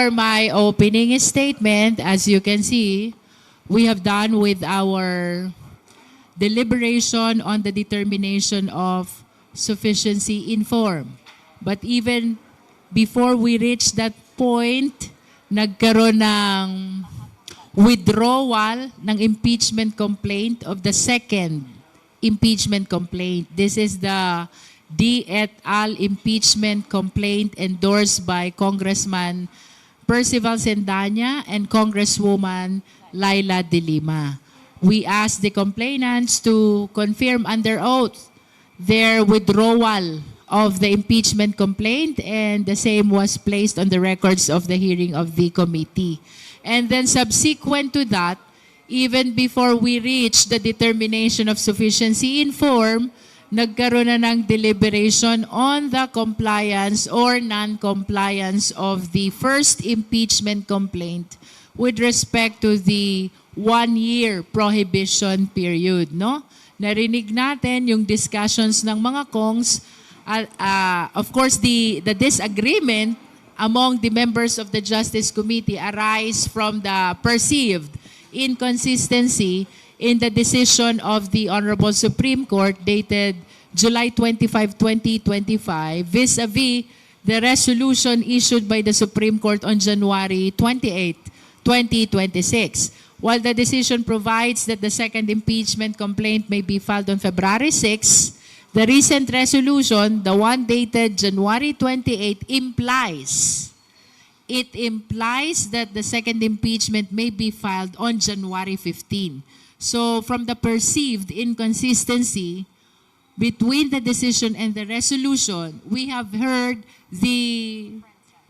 for my opening statement, as you can see, we have done with our deliberation on the determination of sufficiency in form. But even before we reach that point, nagkaroon ng withdrawal ng impeachment complaint of the second impeachment complaint. This is the D. et al. Impeachment complaint endorsed by Congressman Percival Sendanya and Congresswoman Laila De Lima. We asked the complainants to confirm under oath their withdrawal of the impeachment complaint, and the same was placed on the records of the hearing of the committee. And then subsequent to that, even before we reach the determination of sufficiency in form, nagkaroon na ng deliberation on the compliance or non-compliance of the first impeachment complaint with respect to the one-year prohibition period, no? Narinig natin yung discussions ng mga kongs. Of course, the disagreement among the members of the Justice Committee arise from the perceived inconsistency in the decision of the Honorable Supreme Court dated July 25, 2025 vis-a-vis the resolution issued by the Supreme Court on January 28, 2026. While the decision provides that the second impeachment complaint may be filed on February 6, the recent resolution, the one dated January 28, implies that the second impeachment may be filed on January 15. So from the perceived inconsistency between the decision and the resolution, we have heard the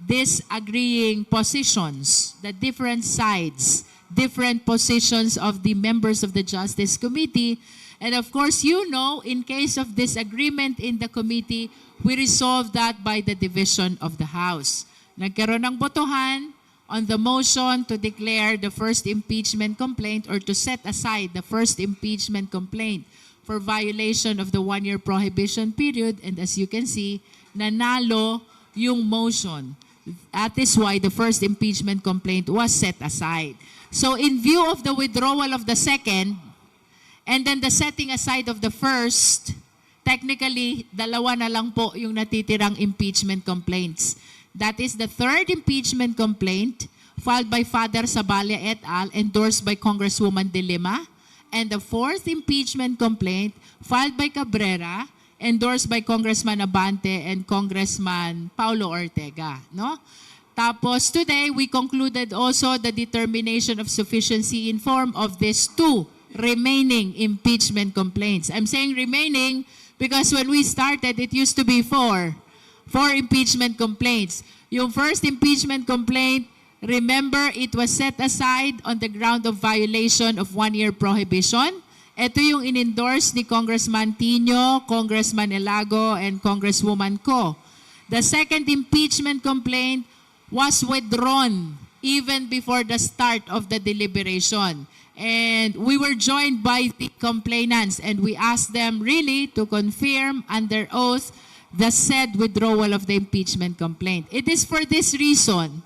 disagreeing positions, the different sides, different positions of the members of the Justice Committee. And of course, you know, in case of disagreement in the committee, we resolve that by the division of the House. Nagkaroon ng botohan on the motion to declare the first impeachment complaint or to set aside the first impeachment complaint for violation of the one-year prohibition period. And as you can see, nanalo yung motion. That is why the first impeachment complaint was set aside. So in view of the withdrawal of the second, and then the setting aside of the first, technically, dalawa na lang po yung natitirang impeachment complaints. That is the third impeachment complaint filed by Father Saballa et al., endorsed by Congresswoman De Lima, and the fourth impeachment complaint filed by Cabrera, endorsed by Congressman Abante and Congressman Paulo Ortega. No? Tapos today, we concluded also the determination of sufficiency in form of these two remaining impeachment complaints. I'm saying remaining because when we started, it used to be four impeachment complaints. Yung first impeachment complaint, remember, it was set aside on the ground of violation of one-year prohibition. Ito yung in-endorse ni Congressman Tino, Congressman Elago, and Congresswoman Co. The second impeachment complaint was withdrawn even before the start of the deliberation. And we were joined by the complainants, and we asked them really to confirm under oath the said withdrawal of the impeachment complaint. It is for this reason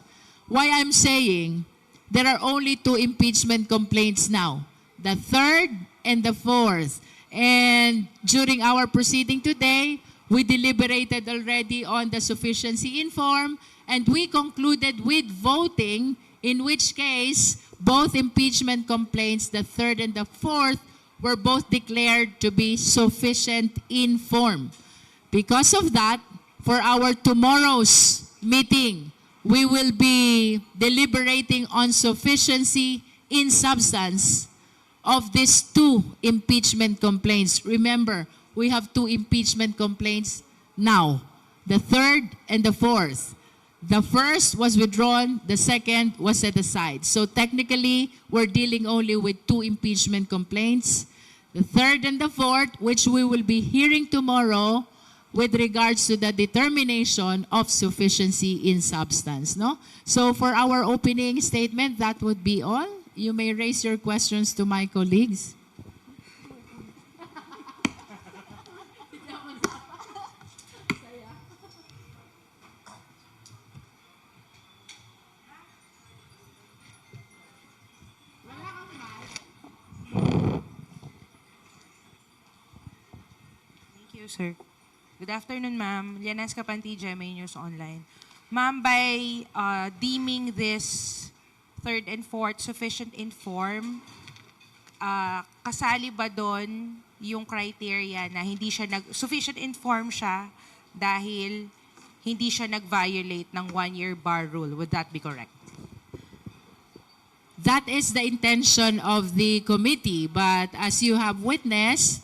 why I'm saying there are only two impeachment complaints now, the third and the fourth. And during our proceeding today, we deliberated already on the sufficiency in form, and we concluded with voting, in which case both impeachment complaints, the third and the fourth, were both declared to be sufficient in form. Because of that, for our tomorrow's meeting, we will be deliberating on sufficiency in substance of these two impeachment complaints. Remember, we have two impeachment complaints now, the third and the fourth. The first was withdrawn, the second was set aside. So technically, we're dealing only with two impeachment complaints. The third and the fourth, which we will be hearing tomorrow with regards to the determination of sufficiency in substance. No? So for our opening statement, that would be all. You may raise your questions to my colleagues. you, sir. Good afternoon, ma'am. Lianas Kapanti, GMA News Online. Ma'am, by deeming this third and fourth sufficient inform, kasali ba doon yung criteria na hindi siya sufficient inform siya dahil hindi siya nag-violate ng one-year bar rule? Would that be correct? That is the intention of the committee, but as you have witnessed,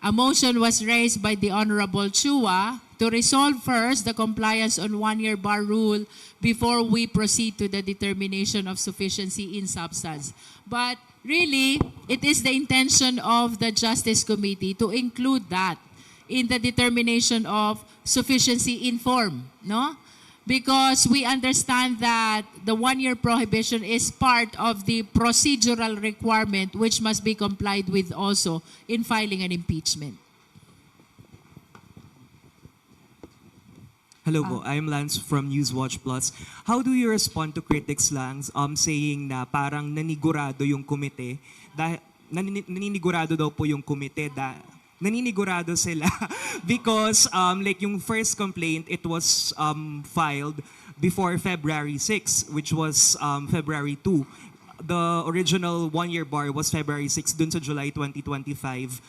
a motion was raised by the Honorable Chua to resolve first the compliance on one-year bar rule before we proceed to the determination of sufficiency in substance. But really, it is the intention of the Justice Committee to include that in the determination of sufficiency in form, no? Because we understand that the one-year prohibition is part of the procedural requirement which must be complied with also in filing an impeachment. Hello po, I'm Lance from Newswatch Plus. How do you respond to critics lang saying na parang nanigurado yung komite dahil naninigurado daw po yung komite naninigurado sila because like yung first complaint, it was filed before February 6, which was February 2. The original one-year bar was February 6 dun sa July 2025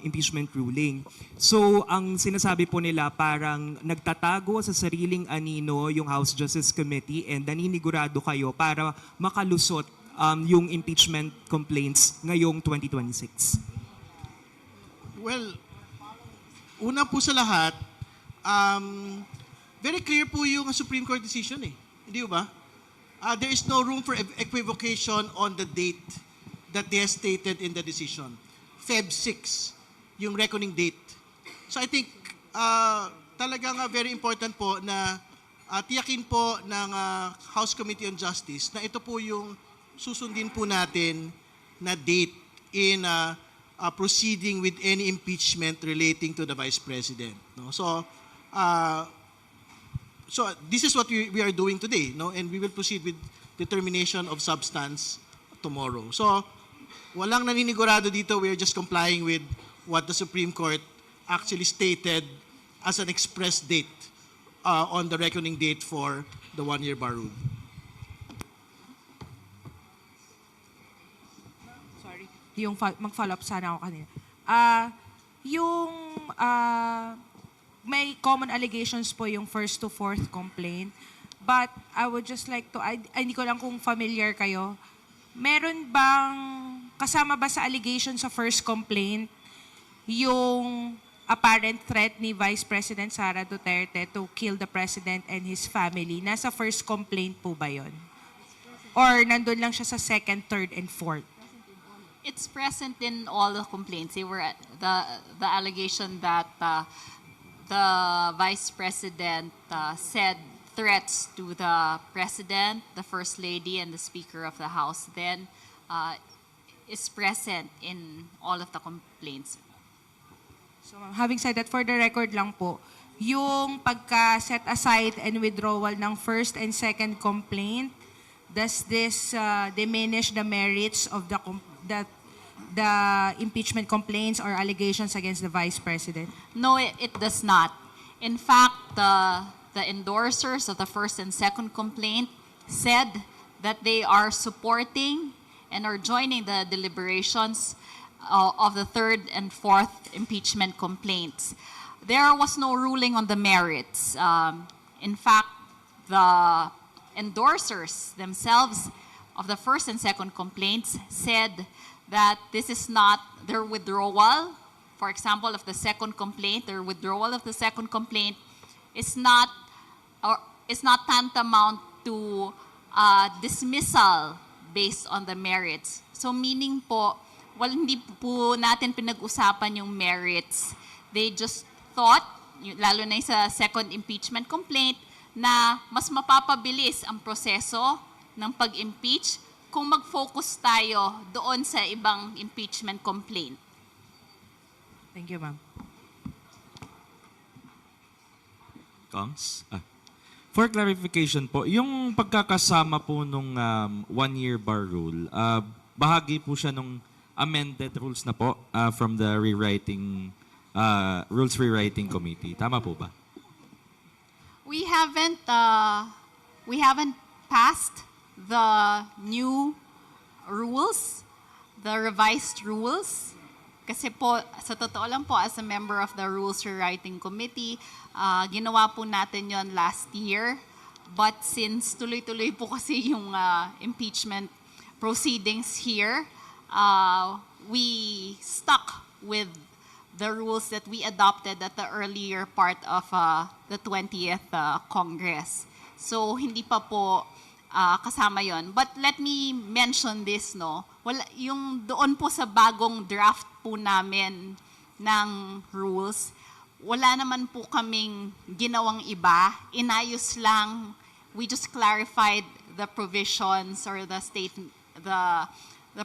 impeachment ruling. So ang sinasabi po nila parang nagtatago sa sariling anino yung House Justice Committee and naninigurado kayo para makalusot yung impeachment complaints ngayong 2026. Well, una po sa lahat, very clear po yung Supreme Court decision eh. Hindi ba? There is no room for equivocation on the date that they have stated in the decision. Feb 6, yung reckoning date. So I think talagang very important po na tiyakin po ng House Committee on Justice na ito po yung susundin po natin na date in proceeding with any impeachment relating to the Vice President. No? So this is what we are doing today, no? And we will proceed with determination of substance tomorrow. So walang naninigurado dito, we are just complying with what the Supreme Court actually stated as an express date on the reckoning date for the one-year bar rule. Yung mag-follow up sana ako kanina. May common allegations po yung first to fourth complaint. But I would just like to, hindi ko lang kung familiar kayo, meron bang, kasama ba sa allegation sa first complaint, yung apparent threat ni Vice President Sara Duterte to kill the President and his family? Nasa first complaint po ba yun? Or nandun lang siya sa second, third, and fourth? It's present in all the complaints. They were the allegation that the Vice President said threats to the President, the First Lady, and the Speaker of the House then is present in all of the complaints. So having said that, for the record lang po, yung pagka-set aside and withdrawal ng first and second complaint, does this diminish the merits of the impeachment complaints or allegations against the Vice President? No, it does not. In fact, the endorsers of the first and second complaint said that they are supporting and are joining the deliberations of the third and fourth impeachment complaints. There was no ruling on the merits. In fact, the endorsers themselves of the first and second complaints said that this is not their withdrawal. For example, of the second complaint, their withdrawal of the second complaint is not tantamount to dismissal based on the merits. So meaning po, hindi po natin pinag-usapan yung merits. They just thought, lalo na sa second impeachment complaint, na mas mapapabilis ang proseso ng pag-impeach kung mag-focus tayo doon sa ibang impeachment complaint. Thank you, ma'am. Kongs? For clarification po, yung pagkakasama po nung one-year bar rule, bahagi po siya nung amended rules na po from the rewriting Rules Rewriting Committee. Tama po ba? We haven't passed the new rules, the revised rules. Kasi po, sa totoo lang po, as a member of the Rules Rewriting Committee, ginawa po natin yon last year. But since tuloy-tuloy po kasi yung impeachment proceedings here, we stuck with the rules that we adopted at the earlier part of the 20th Congress. So, hindi pa po kasama yon. But let me mention this, no? Yung doon po sa bagong draft po namin ng rules, wala naman po kaming ginawang iba. Inayos lang. We just clarified the provisions or the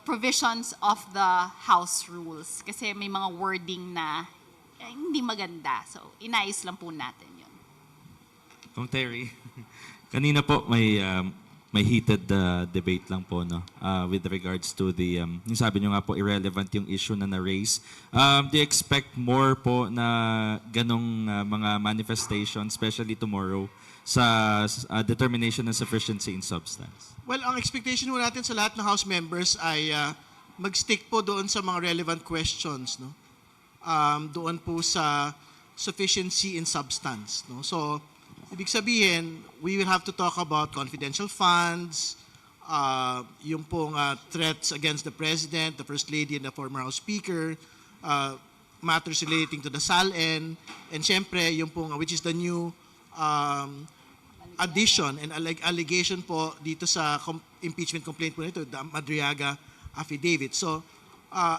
provisions of the House rules. Kasi may mga wording na hindi maganda. So, inayos lang po natin yun. Kung Terry, kanina po may heated debate lang po, no, with regards to the yung sabi nyo nga po irrelevant yung issue na na-raise. Do you expect more po na ganong mga manifestations, especially tomorrow, sa determination and sufficiency in substance? Well, ang expectation po natin sa lahat ng House members ay mag-stick po doon sa mga relevant questions, no? Doon po sa sufficiency in substance, no? So, ibig sabihin, we will have to talk about confidential funds, yung pong threats against the President, the First Lady, and the former House Speaker, matters relating to the SALN, and syempre, yung pong, which is the new addition and allegation po dito sa impeachment complaint po nito, the Madriaga affidavit. So,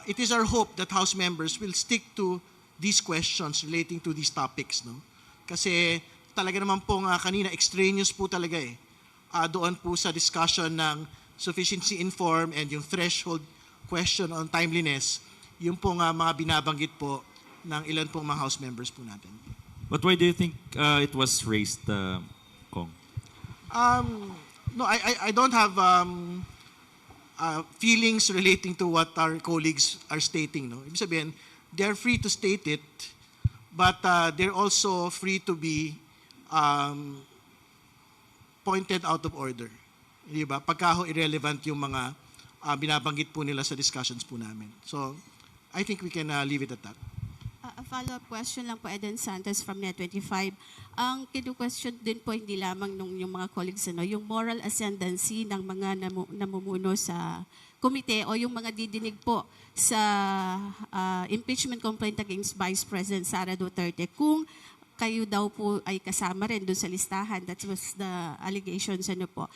it is our hope that House members will stick to these questions relating to these topics, no? Kasi talaga naman po kanina, extraneous po talaga eh. Doon po sa discussion ng sufficiency in form and yung threshold question on timeliness, yung po mga binabanggit po ng ilan pong mga House members po natin. But why do you think it was raised, Kong? No, I don't have feelings relating to what our colleagues are stating. No? Ibig sabihin, they're free to state it, but they're also free to be pointed out of order. Di ba? Pagka irrelevant yung mga binabanggit po nila sa discussions po namin. So, I think we can leave it at that. A follow-up question lang po, Eden Santos from Net25. Ang kinu-question din po hindi lamang nung yung mga colleagues, yung moral ascendancy ng mga namumuno sa komite o yung mga didinig po sa impeachment complaint against Vice President Sara Duterte. Kung kayo daw po ay kasama rin doon sa listahan, that was the allegations, po.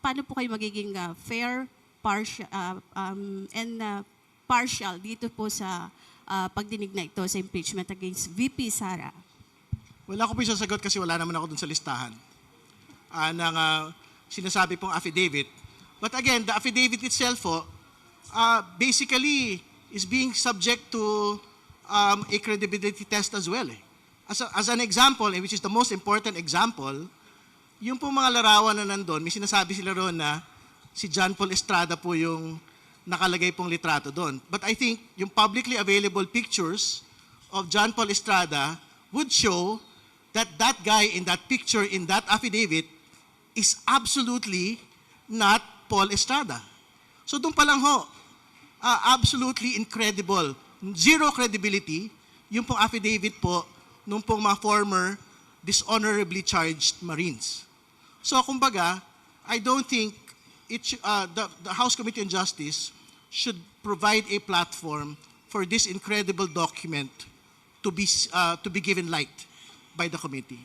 Paano po kayo magiging fair, partial, partial dito po sa pagdinig na ito sa impeachment against VP Sara? Wala ko po yung sasagot kasi wala naman ako dun sa listahan ng sinasabi pong affidavit. But again, the affidavit itself basically is being subject to a credibility test as well. As an example, which is the most important example, yung pong mga larawan na nandun, may sinasabi sila roon na si John Paul Estrada po yung nakalagay pong litrato doon. But I think yung publicly available pictures of John Paul Estrada would show that that guy in that picture, in that affidavit, is absolutely not Paul Estrada. So doon pa lang absolutely incredible. Zero credibility yung pong affidavit po nung pong mga former dishonorably charged Marines. So kumbaga, I don't think the House Committee on Justice should provide a platform for this incredible document to be given light by the committee.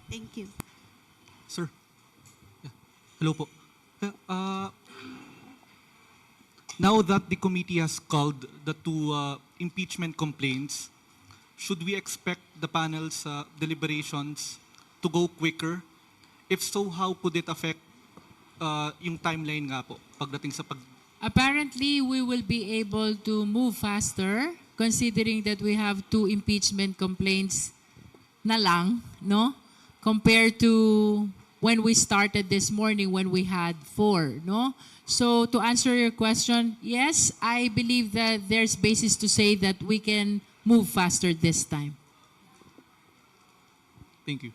Thank you. Sir. Yeah. Hello po. Now that the committee has called the two impeachment complaints, should we expect the panel's deliberations to go quicker? If so, how could it affect yung timeline nga po pagdating sa Apparently, we will be able to move faster considering that we have two impeachment complaints na lang, no? Compared to when we started this morning when we had 4, no? So to answer your question, yes, I believe that there's basis to say that we can move faster this time. Thank you.